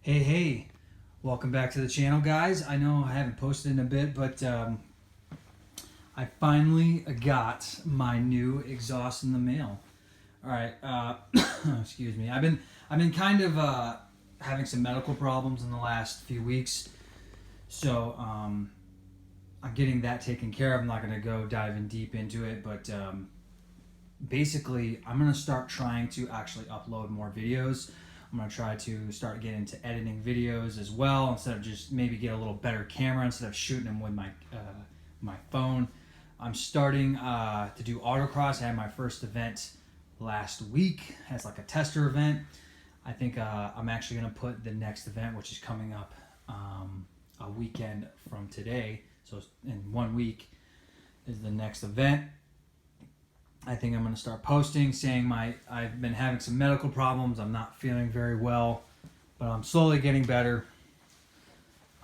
Hey, welcome back to the channel, guys. I know I haven't posted in a bit, but I finally got my new exhaust in the mail. All right, excuse me. I've been kind of having some medical problems in the last few weeks, so I'm getting that taken care of. I'm not going to go diving deep into it, but basically, I'm going to start trying to actually upload more videos. I'm going to try to start getting into editing videos as well, instead of just maybe get a little better camera instead of shooting them with my phone. I'm starting to do autocross. I had my first event last week as like a tester event. I think I'm actually going to put the next event, which is coming up a weekend from today. So in 1 week is the next event. I think I'm going to start posting saying I've been having some medical problems. I'm not feeling very well, but I'm slowly getting better.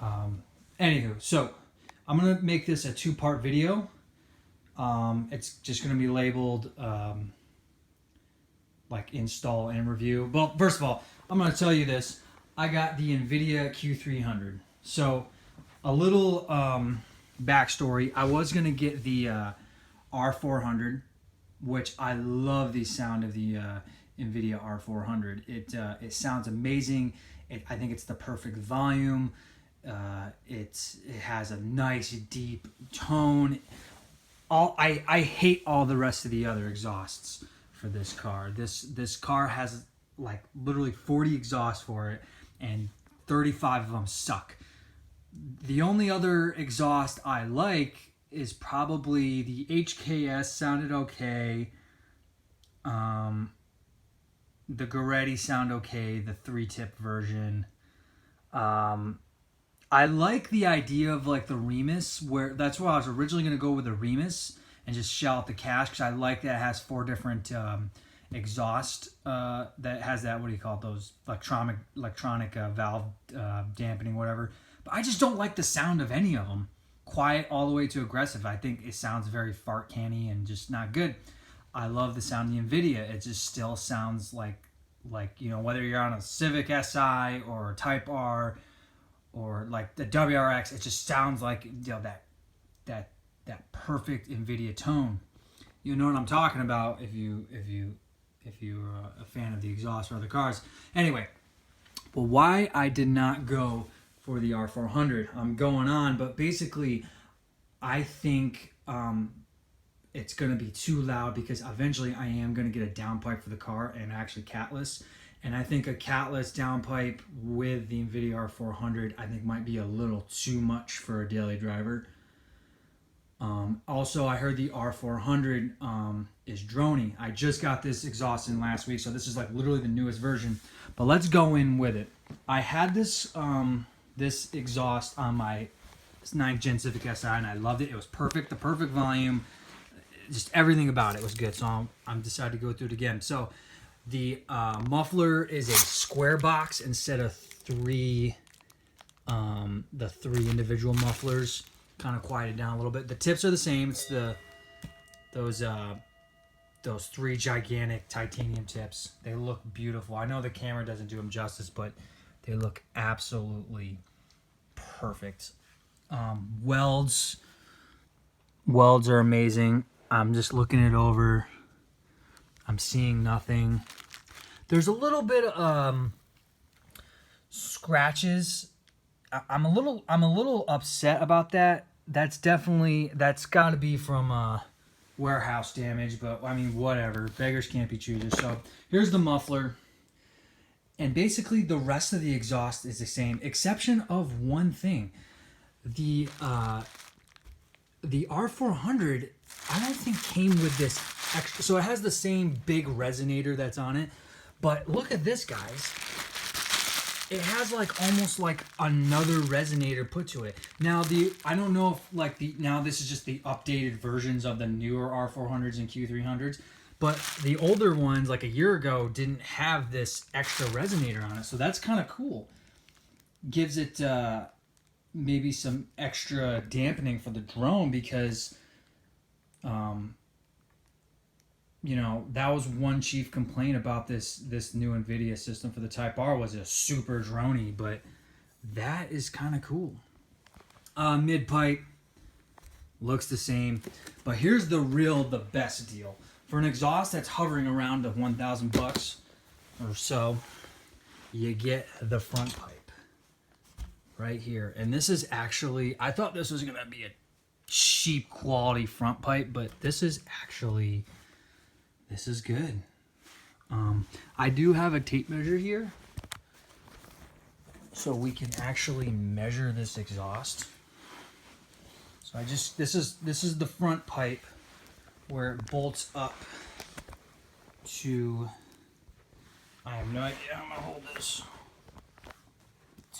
Anywho, so I'm going to make this a 2-part video. It's just going to be labeled like install and review. Well, first of all, I'm going to tell you this. I got the Invidia Q300. So a little backstory. I was going to get the R400, which I love the sound of the Invidia R400. It sounds amazing. I think it's the perfect volume. It has a nice deep tone. I hate all the rest of the other exhausts for this car. This car has like literally 40 exhausts for it, and 35 of them suck. The only other exhaust I like is probably the HKS sounded okay. The Goretti sound okay, the 3-tip version. I like the idea of like the Remus, where that's where I was originally going to go with the Remus and just shell out the cash, because I like that it has 4 different exhaust that has that, what do you call it, those electronic valve dampening, whatever. But I just don't like the sound of any of them. Quiet all the way to aggressive. I think it sounds very fart canny and just not good. I love the sound of the Invidia. It just still sounds like whether you're on a Civic Si or a Type R or like the WRX, it just sounds like that perfect Invidia tone. You know what I'm talking about if you're a fan of the exhaust for other cars. Anyway, but why I did not go for the R400. I'm going on, but basically, I think it's going to be too loud, because eventually I am going to get a downpipe for the car, and actually catless. And I think a catless downpipe with the Invidia R400, I think might be a little too much for a daily driver. Also, I heard the R400 is droney. I just got this exhaust in last week, so this is like literally the newest version. But let's go in with it. I had this this exhaust on my 9th Gen Civic Si, and I loved it. It was perfect, the perfect volume. Just everything about it was good, so I'm decided to go through it again. So the muffler is a square box instead of the 3 individual mufflers. Kind of quieted down a little bit. The tips are the same. It's those 3 gigantic titanium tips. They look beautiful. I know the camera doesn't do them justice, but they look absolutely perfect. Welds are amazing. I'm just looking it over. I'm seeing nothing. There's a little bit of scratches. I'm a little upset about that. That's got to be from warehouse damage, but I mean, whatever. Beggars can't be choosers. So here's the muffler. And basically the rest of the exhaust is the same, exception of one thing. The R400, I don't think came with this extra. So it has the same big resonator that's on it. But look at this, guys. It has like almost like another resonator put to it. Now I don't know if now this is just the updated versions of the newer R400s and Q300s, but the older ones like a year ago didn't have this extra resonator on it. So that's kind of cool. Gives it maybe some extra dampening for the drone, because you know, that was one chief complaint about this new Invidia system for the Type R, was it super drony, but that is kind of cool. Mid pipe looks the same, but here's the best deal for an exhaust that's hovering around the $1,000 or so. You get the front pipe right here, and this is actually, I thought this was gonna be a cheap quality front pipe, but this is good. I do have a tape measure here, so we can actually measure this exhaust. So this is the front pipe where it bolts up to, I have no idea how I'm gonna hold this,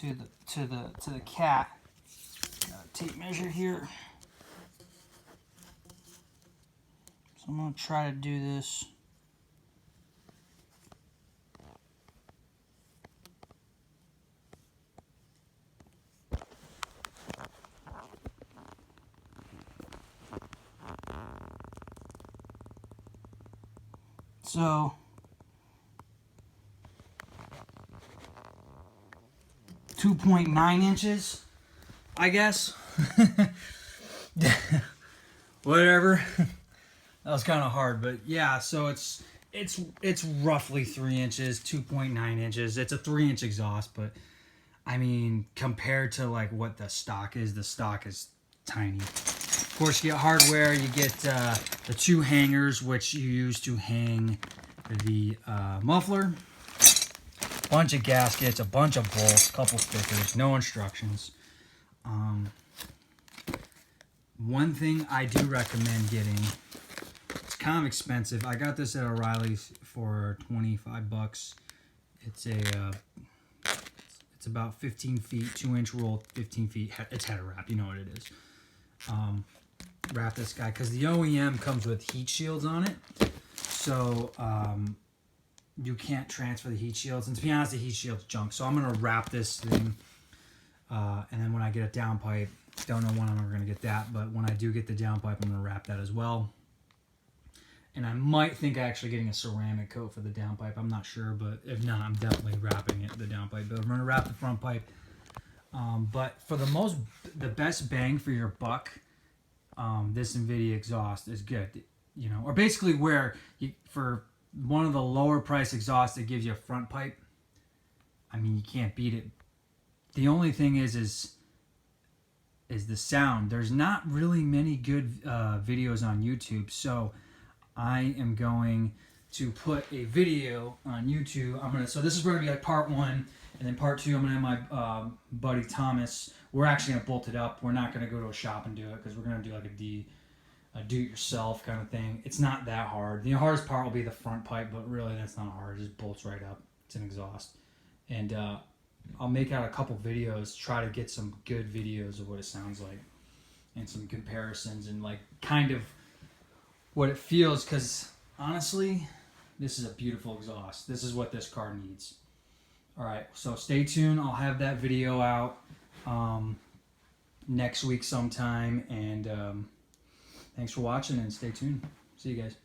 to the cat. Got a tape measure here. So I'm gonna try to do this. So 2.9 inches, I guess. Whatever. That was kind of hard, but yeah, so it's roughly 3 inches, 2.9 inches. It's a 3-inch exhaust, but I mean, compared to like what the stock is tiny. Of course, you get hardware. You get the 2 hangers, which you use to hang the muffler. Bunch of gaskets, a bunch of bolts, couple stickers, no instructions. One thing I do recommend getting, it's kind of expensive. I got this at O'Reilly's for $25. It's about 15 feet, 2-inch roll, 15 feet. It's header wrap, you know what it is. Wrap this guy, because the OEM comes with heat shields on it. So you can't transfer the heat shields. And to be honest, the heat shield's junk. So I'm going to wrap this thing. And then when I get a downpipe, don't know when I'm ever going to get that. But when I do get the downpipe, I'm going to wrap that as well. And I might think of actually getting a ceramic coat for the downpipe. I'm not sure, but if not, I'm definitely wrapping it, the downpipe. But I'm going to wrap the front pipe. But for the best bang for your buck, this Invidia exhaust is good. You know, or basically where for one of the lower price exhausts that gives you a front pipe, I mean, you can't beat it. The only thing is the sound. There's not really many good videos on YouTube, so I am going to put a video on YouTube. So this is going to be like part 1, and then part 2, I'm going to have my buddy Thomas. We're actually going to bolt it up. We're not going to go to a shop and do it, because we're going to do like a do-it-yourself kind of thing. It's not that hard. The hardest part will be the front pipe, but really that's not hard. It just bolts right up. It's an exhaust. And I'll make out a couple videos, try to get some good videos of what it sounds like and some comparisons and like kind of what it feels, because honestly, this is a beautiful exhaust. This is what this car needs. All right, so stay tuned. I'll have that video out next week sometime, and thanks for watching, and stay tuned. See you guys.